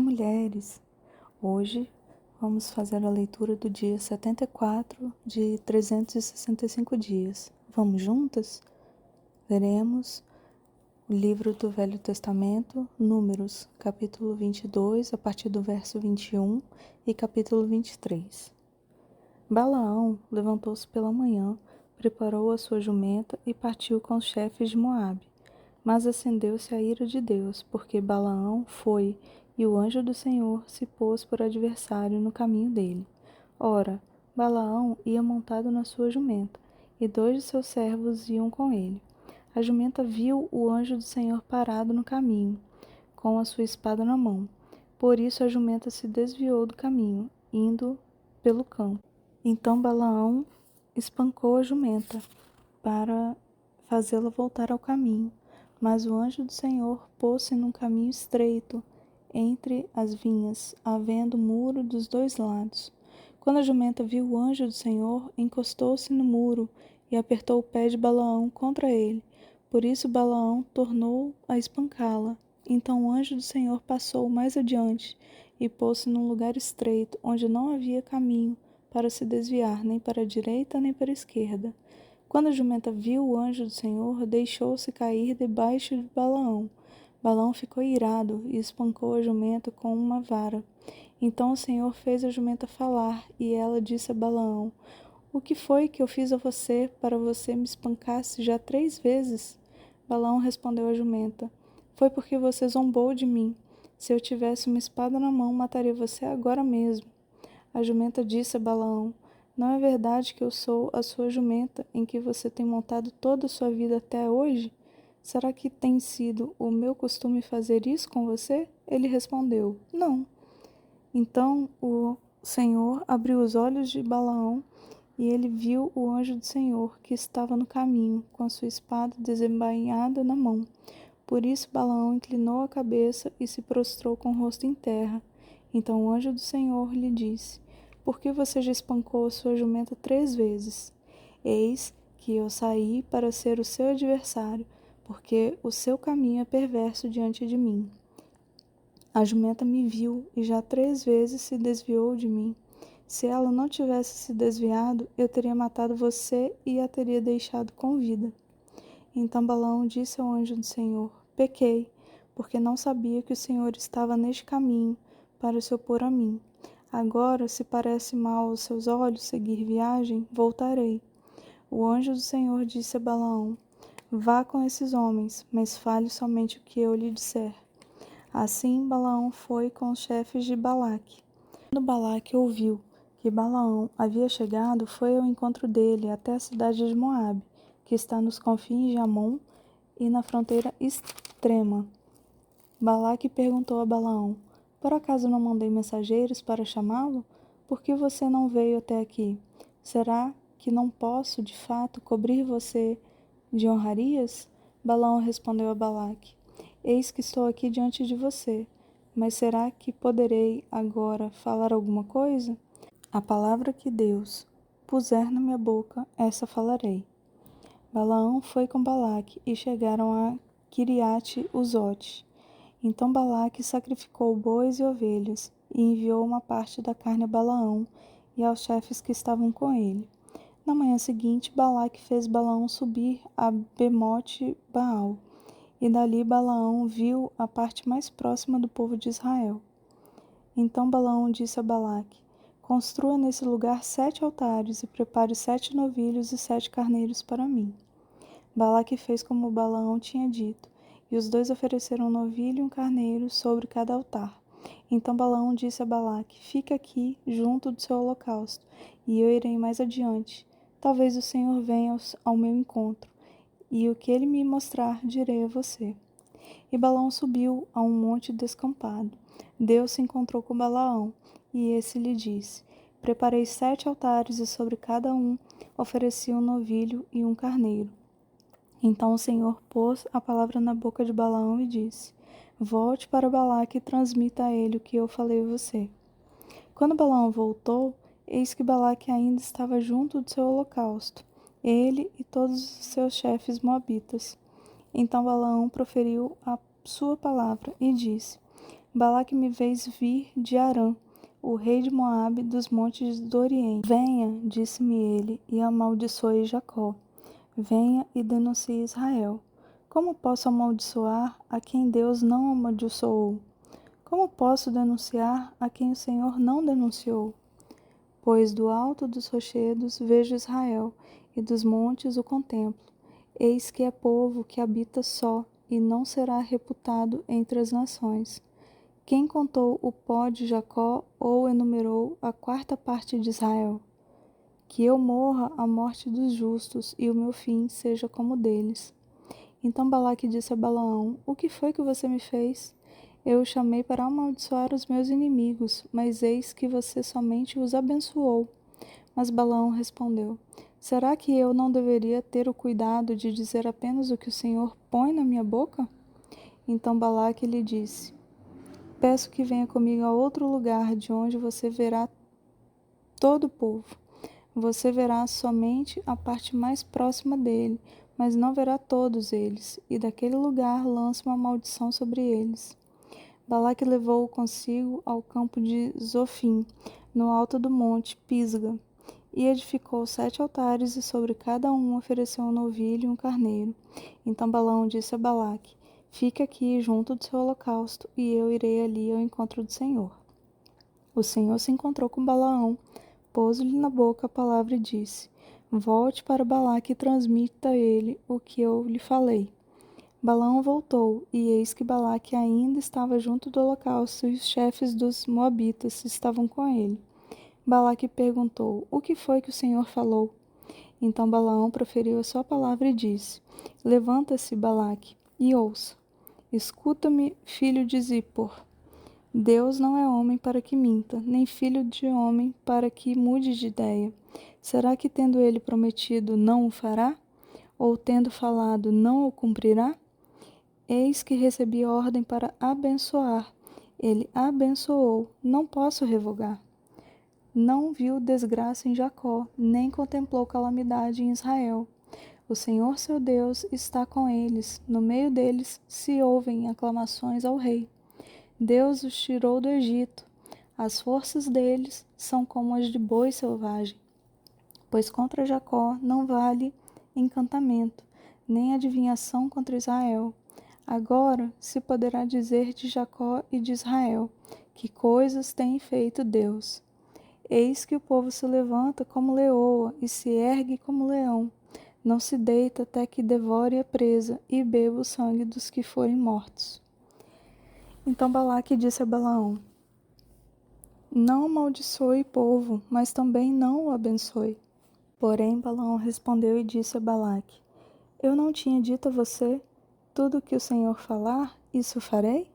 mulheres! Hoje vamos fazer a leitura do dia 74 de 365 dias. Vamos juntas? Leremos o livro do Velho Testamento, Números, capítulo 22, a partir do verso 21 e capítulo 23. Balaão levantou-se pela manhã, preparou a sua jumenta e partiu com os chefes de Moabe. Mas acendeu-se a ira de Deus, porque Balaão foi, e o anjo do Senhor se pôs por adversário no caminho dele. Ora, Balaão ia montado na sua jumenta, e 2 de seus servos iam com ele. A jumenta viu o anjo do Senhor parado no caminho, com a sua espada na mão. Por isso a jumenta se desviou do caminho, indo pelo campo. Então Balaão espancou a jumenta, para fazê-la voltar ao caminho. Mas o anjo do Senhor pôs-se num caminho estreito, entre as vinhas, havendo muro dos 2 lados. Quando a jumenta viu o anjo do Senhor, encostou-se no muro e apertou o pé de Balaão contra ele. Por isso Balaão tornou a espancá-la. Então o anjo do Senhor passou mais adiante e pôs-se num lugar estreito, onde não havia caminho para se desviar, nem para a direita nem para a esquerda. Quando a jumenta viu o anjo do Senhor, deixou-se cair debaixo de Balaão. Balaão ficou irado e espancou a jumenta com uma vara. Então o Senhor fez a jumenta falar, e ela disse a Balaão: "O que foi que eu fiz a você, para você me espancasse já 3 vezes?" Balaão respondeu à jumenta: "Foi porque você zombou de mim. Se eu tivesse uma espada na mão, mataria você agora mesmo." A jumenta disse a Balaão: "Não é verdade que eu sou a sua jumenta, em que você tem montado toda a sua vida até hoje? Será que tem sido o meu costume fazer isso com você?" Ele respondeu: "Não." Então o Senhor abriu os olhos de Balaão, e ele viu o anjo do Senhor, que estava no caminho, com a sua espada desembainhada na mão. Por isso Balaão inclinou a cabeça e se prostrou com o rosto em terra. Então o anjo do Senhor lhe disse: "Por que você já espancou a sua jumenta 3 vezes? Eis que eu saí para ser o seu adversário, porque o seu caminho é perverso diante de mim. A jumenta me viu e já 3 vezes se desviou de mim. Se ela não tivesse se desviado, eu teria matado você e a teria deixado com vida." Então Balaão disse ao anjo do Senhor: "Pequei, porque não sabia que o Senhor estava neste caminho para se opor a mim. Agora, se parece mal aos seus olhos seguir viagem, voltarei." O anjo do Senhor disse a Balaão: "Vá com esses homens, mas fale somente o que eu lhe disser." Assim Balaão foi com os chefes de Balaque. Quando Balaque ouviu que Balaão havia chegado, foi ao encontro dele até a cidade de Moabe, que está nos confins de Amon e na fronteira extrema. Balaque perguntou a Balaão: "Por acaso não mandei mensageiros para chamá-lo? Por que você não veio até aqui? Será que não posso, de fato, cobrir você de honrarias?" Balaão respondeu a Balaque: "Eis que estou aqui diante de você, mas será que poderei agora falar alguma coisa? A palavra que Deus puser na minha boca, essa falarei." Balaão foi com Balaque e chegaram a Quiriate-Uzote. Então Balaque sacrificou bois e ovelhas e enviou uma parte da carne a Balaão e aos chefes que estavam com ele. Na manhã seguinte, Balaque fez Balaão subir a Bemote Baal, e dali Balaão viu a parte mais próxima do povo de Israel. Então Balaão disse a Balaque: "Construa nesse lugar 7 altares e prepare 7 novilhos e 7 carneiros para mim." Balaque fez como Balaão tinha dito, e os 2 ofereceram um novilho e um carneiro sobre cada altar. Então Balaão disse a Balaque: "Fica aqui, junto do seu holocausto, e eu irei mais adiante. Talvez o Senhor venha ao meu encontro, e o que ele me mostrar direi a você." E Balaão subiu a um monte descampado. Deus se encontrou com Balaão, e esse lhe disse: "Preparei 7 altares, e sobre cada um ofereci um novilho e um carneiro." Então o Senhor pôs a palavra na boca de Balaão e disse: "Volte para Balaque e transmita a ele o que eu falei a você." Quando Balaão voltou, eis que Balaque ainda estava junto do seu holocausto, ele e todos os seus chefes moabitas. Então Balaão proferiu a sua palavra e disse: Balaque me fez vir de Arã, o rei de Moabe, dos montes do Oriente. Venha, disse-me ele, e amaldiçoe Jacó. Venha e denuncie Israel. Como posso amaldiçoar a quem Deus não amaldiçoou? Como posso denunciar a quem o Senhor não denunciou? Pois do alto dos rochedos vejo Israel, e dos montes o contemplo. Eis que é povo que habita só, e não será reputado entre as nações. Quem contou o pó de Jacó ou enumerou a quarta parte de Israel? Que eu morra a morte dos justos, e o meu fim seja como deles. Então Balaque disse a Balaão: O que foi que você me fez? Eu o chamei para amaldiçoar os meus inimigos, mas eis que você somente os abençoou. Mas Balaão respondeu: Será que eu não deveria ter o cuidado de dizer apenas o que o Senhor põe na minha boca? Então Balaque lhe disse: Peço que venha comigo a outro lugar de onde você verá todo o povo. Você verá somente a parte mais próxima dele, mas não verá todos eles, e daquele lugar lança uma maldição sobre eles. Balaque levou-o consigo ao campo de Zofim, no alto do monte Pisga, e edificou 7 altares, e sobre cada um ofereceu um novilho e um carneiro. Então Balaão disse a Balaque: Fique aqui junto do seu holocausto, e eu irei ali ao encontro do Senhor. O Senhor se encontrou com Balaão, pôs-lhe na boca a palavra e disse: Volte para Balaque e transmita a ele o que eu lhe falei. Balaão voltou, e eis que Balaque ainda estava junto do holocausto, e os chefes dos moabitas estavam com ele. Balaque perguntou: O que foi que o Senhor falou? Então Balaão proferiu a sua palavra e disse: Levanta-se, Balaque, e ouça. Escuta-me, filho de Zippor. Deus não é homem para que minta, nem filho de homem para que mude de ideia. Será que, tendo ele prometido, não o fará? Ou, tendo falado, não o cumprirá? Eis que recebi ordem para abençoar. Ele abençoou, não posso revogar. Não viu desgraça em Jacó, nem contemplou calamidade em Israel. O Senhor seu Deus está com eles, no meio deles se ouvem aclamações ao rei. Deus os tirou do Egito. As forças deles são como as de boi selvagem. Pois contra Jacó não vale encantamento, nem adivinhação contra Israel. Agora se poderá dizer de Jacó e de Israel: Que coisas tem feito Deus! Eis que o povo se levanta como leoa e se ergue como leão. Não se deita até que devore a presa e beba o sangue dos que forem mortos. Então Balaque disse a Balaão: Não amaldiçoe o povo, mas também não o abençoe. Porém Balaão respondeu e disse a Balaque: Eu não tinha dito a você, tudo o que o Senhor falar, isso farei?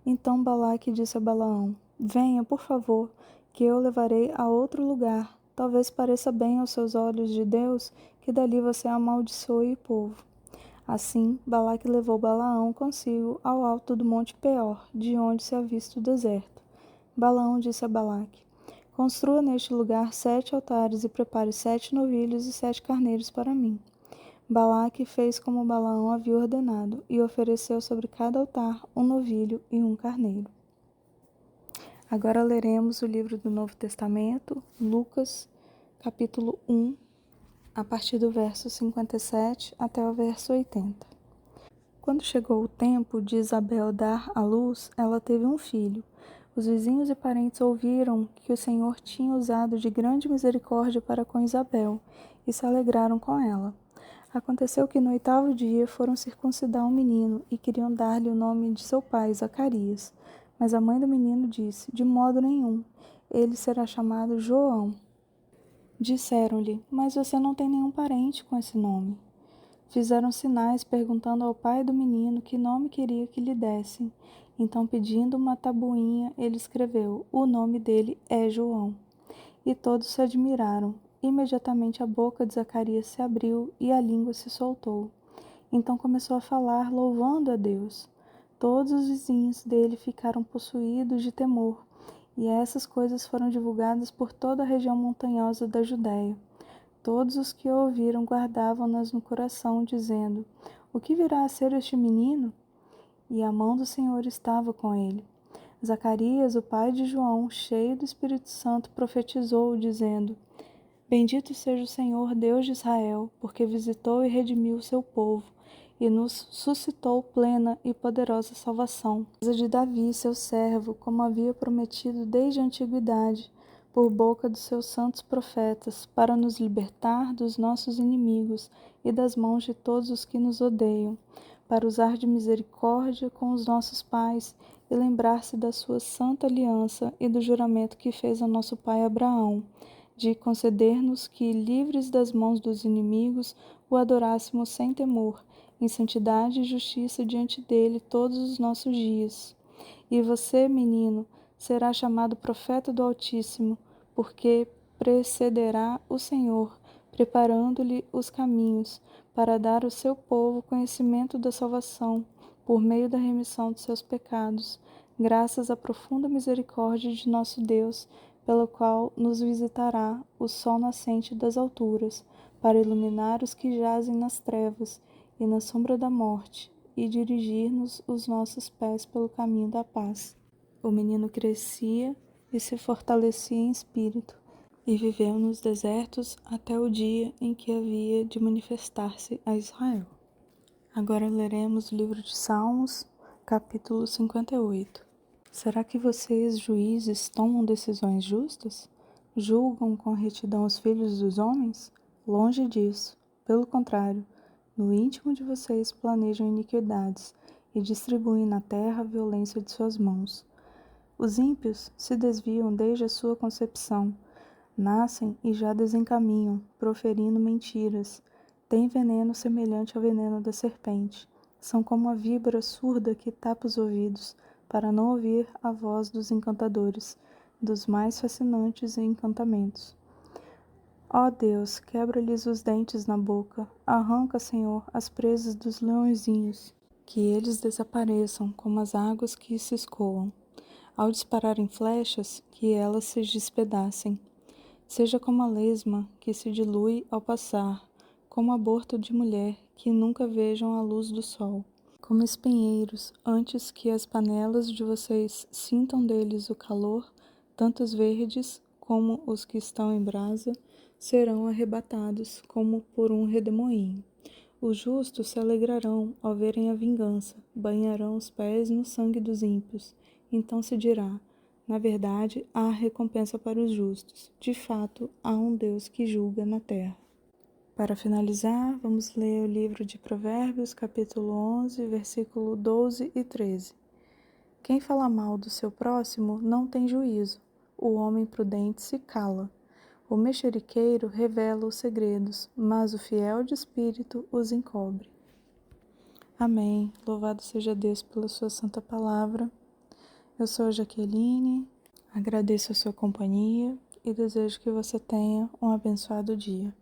Então Balaque disse a Balaão: Venha, por favor, que eu o levarei a outro lugar. Talvez pareça bem aos seus olhos de Deus que dali você amaldiçoe o povo. Assim, Balaque levou Balaão consigo ao alto do monte Peor, de onde se avista o deserto. Balaão disse a Balaque: Construa neste lugar 7 altares e prepare 7 novilhos e 7 carneiros para mim. Balaque fez como Balaão havia ordenado, e ofereceu sobre cada altar um novilho e um carneiro. Agora leremos o livro do Novo Testamento, Lucas, capítulo 1, a partir do verso 57 até o verso 80. Quando chegou o tempo de Isabel dar à luz, ela teve um filho. Os vizinhos e parentes ouviram que o Senhor tinha usado de grande misericórdia para com Isabel, e se alegraram com ela. Aconteceu que no 8º dia foram circuncidar um menino, e queriam dar-lhe o nome de seu pai, Zacarias. Mas a mãe do menino disse: De modo nenhum, ele será chamado João. Disseram-lhe: Mas você não tem nenhum parente com esse nome. Fizeram sinais perguntando ao pai do menino que nome queria que lhe dessem. Então, pedindo uma tabuinha, ele escreveu: O nome dele é João. E todos se admiraram. Imediatamente a boca de Zacarias se abriu e a língua se soltou. Então começou a falar, louvando a Deus. Todos os vizinhos dele ficaram possuídos de temor, e essas coisas foram divulgadas por toda a região montanhosa da Judéia. Todos os que ouviram guardavam-nas no coração, dizendo: O que virá a ser este menino? E a mão do Senhor estava com ele. Zacarias, o pai de João, cheio do Espírito Santo, profetizou, dizendo: Bendito seja o Senhor Deus de Israel, porque visitou e redimiu o seu povo, e nos suscitou plena e poderosa salvação, casa de Davi, seu servo, como havia prometido desde a antiguidade, por boca dos seus santos profetas, para nos libertar dos nossos inimigos e das mãos de todos os que nos odeiam, para usar de misericórdia com os nossos pais e lembrar-se da sua santa aliança e do juramento que fez a nosso pai Abraão, de conceder-nos que, livres das mãos dos inimigos, o adorássemos sem temor, em santidade e justiça diante dele todos os nossos dias. E você, menino, será chamado profeta do Altíssimo, porque precederá o Senhor, preparando-lhe os caminhos, para dar ao seu povo conhecimento da salvação, por meio da remissão de seus pecados, graças à profunda misericórdia de nosso Deus, pelo qual nos visitará o sol nascente das alturas, para iluminar os que jazem nas trevas e na sombra da morte, e dirigir-nos os nossos pés pelo caminho da paz. O menino crescia e se fortalecia em espírito, e viveu nos desertos até o dia em que havia de manifestar-se a Israel. Agora leremos o livro de Salmos, capítulo 58. Será que vocês, juízes, tomam decisões justas? Julgam com retidão os filhos dos homens? Longe disso. Pelo contrário, no íntimo de vocês planejam iniquidades e distribuem na terra a violência de suas mãos. Os ímpios se desviam desde a sua concepção, nascem e já desencaminham, proferindo mentiras. Têm veneno semelhante ao veneno da serpente. São como a víbora surda que tapa os ouvidos, para não ouvir a voz dos encantadores, dos mais fascinantes encantamentos. Ó Deus, quebra-lhes os dentes na boca, arranca, Senhor, as presas dos leõezinhos, que eles desapareçam como as águas que se escoam. Ao dispararem flechas, que elas se despedacem. Seja como a lesma que se dilui ao passar, como aborto de mulher que nunca vejam a luz do sol. Como espinheiros, antes que as panelas de vocês sintam deles o calor, tantos verdes como os que estão em brasa serão arrebatados como por um redemoinho. Os justos se alegrarão ao verem a vingança, banharão os pés no sangue dos ímpios. Então se dirá: na verdade, há recompensa para os justos. De fato, há um Deus que julga na terra. Para finalizar, vamos ler o livro de Provérbios, capítulo 11, versículo 12 e 13. Quem fala mal do seu próximo não tem juízo. O homem prudente se cala. O mexeriqueiro revela os segredos, mas o fiel de espírito os encobre. Amém. Louvado seja Deus pela sua santa palavra. Eu sou a Jaqueline, agradeço a sua companhia e desejo que você tenha um abençoado dia.